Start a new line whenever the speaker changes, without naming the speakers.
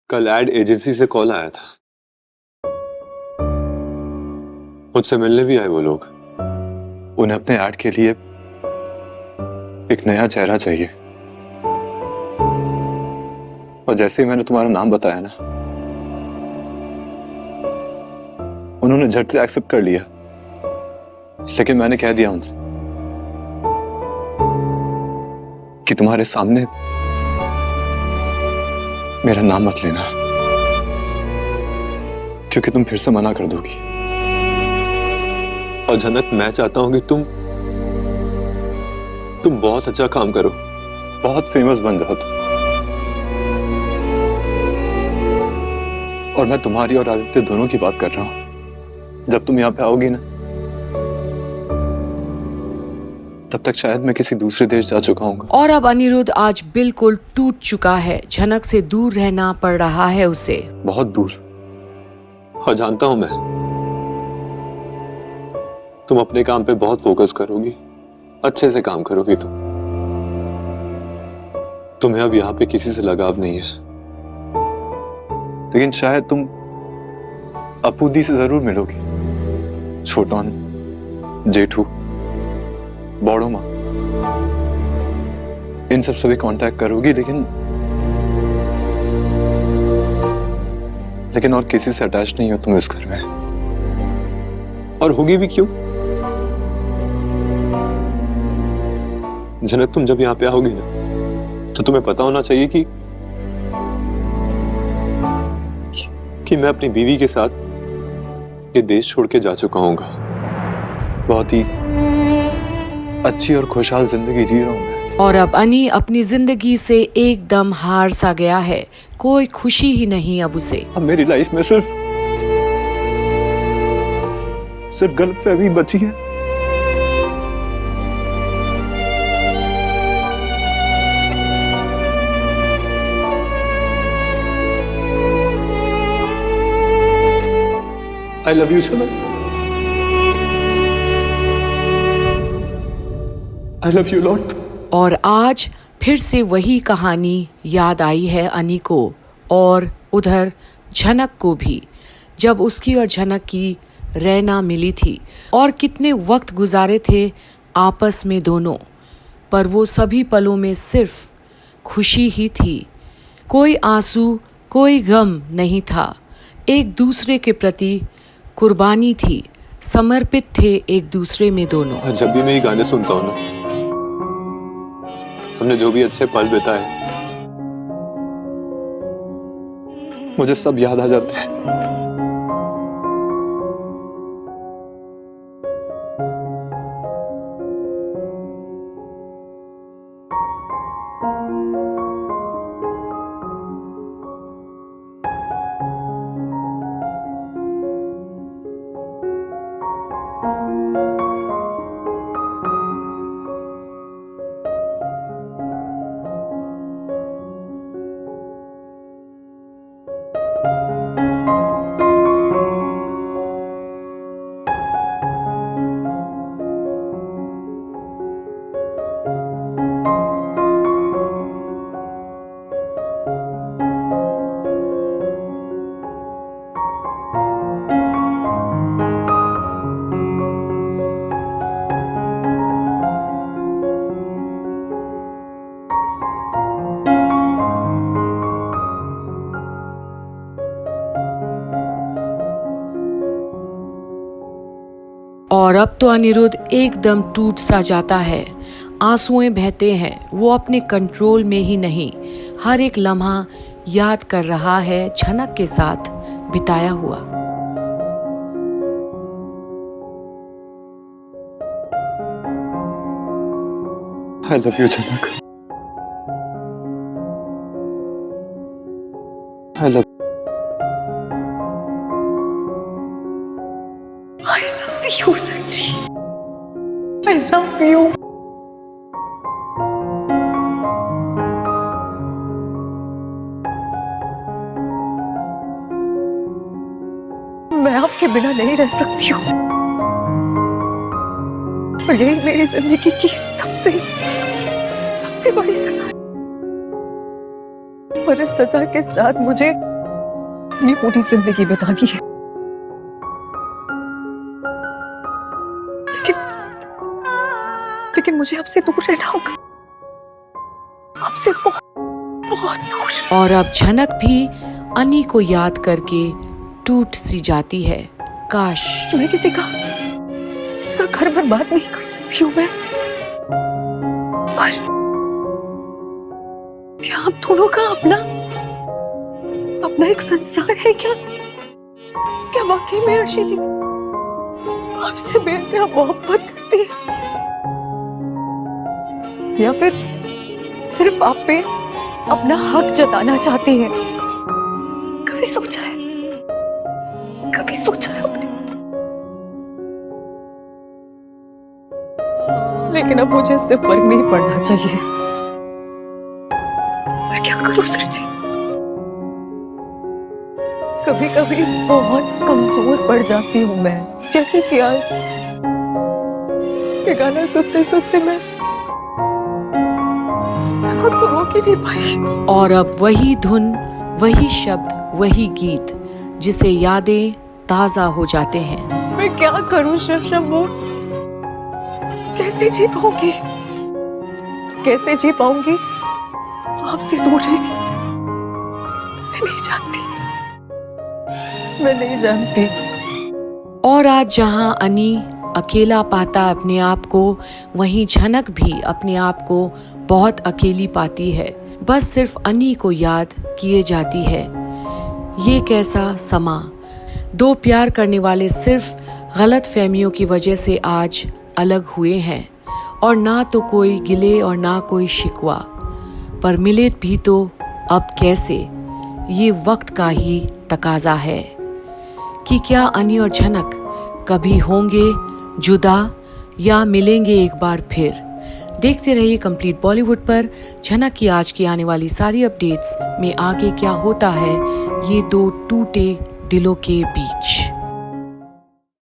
कल ad agency से call आया था। मुझसे मिलने भी आए वो लोग। उन्हें अपने ऐड के लिए एक नया चेहरा चाहिए। और जैसे ही मैंने तुम्हारा नाम बताया ना, उन्होंने झट से एक्सेप्ट कर लिया। लेकिन मैंने कह दिया उनसे कि तुम्हारे सामने मेरा नाम मत लेना, क्योंकि तुम फिर से मना कर दोगी। और जनक, मैं चाहता हूं कि तुम बहुत अच्छा काम करो, बहुत फेमस बन जाओ तुम। और मैं तुम्हारी और आदित्य दोनों की बात कर रहा हूं। जब तुम यहां पे आओगी ना, तब तक शायद मैं किसी दूसरे देश जा चुका हूँ।
और अब अनिरुद्ध आज बिल्कुल टूट चुका है। झनक से दूर रहना पड़ रहा है उसे,
बहुत दूर। और जानता हूं मैं, तुम अपने काम पे बहुत फोकस करोगी, अच्छे से काम करोगी। तुम्हें अब यहाँ पे किसी से लगाव नहीं है। लेकिन शायद तुम अपू दी से जरूर मिलोगी। छोटन, जेठू, बड़ो माँ, इन सब से भी कांटेक्ट करोगी। लेकिन और किसी से अटैच नहीं हो तुम इस घर में। और होगी भी क्यों? जनक, तुम जब यहाँ पे आओगी ना, तो तुम्हें पता होना चाहिए कि मैं अपनी बीवी के साथ ये देश छोड़ के जा चुका हूँ। बहुत ही अच्छी और खुशहाल जिंदगी जी रहा हूं मैं।
और अब अनी अपनी जिंदगी से एकदम हार सा गया है। कोई खुशी ही नहीं अब उसे।
अब मेरी लाइफ में सिर्फ गलतफहमी बची है। I love you, Janak. I love you lot।
और आज फिर से वही कहानी याद आई है अनी को, और उधर झनक को भी, जब उसकी और झनक की रैना मिली थी और कितने वक्त गुजारे थे आपस में दोनों। पर वो सभी पलों में सिर्फ खुशी ही थी। कोई आंसू, कोई गम नहीं था। एक दूसरे के प्रति कुर्बानी थी, समर्पित थे एक दूसरे में दोनों।
जब भी मैं ये गाने सुनता हूँ ना, हमने जो भी अच्छे पल बिताए, मुझे सब याद आ जाते हैं।
और अब तो अनिरुद्ध एकदम टूट सा जाता है। आंसुएं बहते हैं। वो अपने कंट्रोल में ही नहीं, हर एक लम्हा याद कर रहा है झनक के साथ बिताया हुआ।
I love you, Janak. I love
you, Sanji। I love you। मैं आपके बिना नहीं रह सकती हूँ, और यही मेरी जिंदगी की सबसे बड़ी सजा है। और इस सजा के साथ मुझे अपनी पूरी जिंदगी बिता दी है, लेकिन मुझे आपसे दूर रहना होगा, आपसे बहुत बहुत दूर।
और अब झनक भी अनी को याद करके टूट सी जाती है। काश
मैं किसी का घर बर्बाद नहीं कर सकती हूँ मैं, पर क्या आप दोनों का अपना एक संसार है क्या? क्या वाकई में अर्शी दीदी आपसे बेइंतहा मोहब्बत करती है, या फिर सिर्फ आप पे अपना हक जताना चाहती है? कभी सोचा है आपने? लेकिन अब मुझे इससे फर्क नहीं पड़ना चाहिए। मैं क्या करूं सर जी? कभी कभी बहुत कमजोर पड़ जाती हूँ मैं, जैसे कि आज ये गाना सुनते सुनते मैं खुद को रोक ही नहीं पाई।
और अब वही धुन, वही शब्द, वही गीत जिसे यादें ताजा हो जाते हैं।
मैं क्या करूं शिव शंभू? कैसे जी पाऊंगी आपसे दूर रह के? मैं नहीं जानती।
और आज जहां अनी अकेला पाता अपने आप को, वहीं झनक भी अपने आप को बहुत अकेली पाती है। बस सिर्फ अनी को याद किए जाती है। ये कैसा समा, दो प्यार करने वाले सिर्फ गलत फहमियों की वजह से आज अलग हुए हैं, और ना तो कोई गिले और ना कोई शिकवा, पर मिले भी तो अब कैसे? ये वक्त का ही तकाजा है कि क्या अनी और झनक कभी होंगे जुदा या मिलेंगे एक बार फिर। देखते रहिए कंप्लीट बॉलीवुड पर। झनक की आज की आने वाली सारी अपडेट्स में आगे क्या होता है ये दो टूटे दिलों के बीच।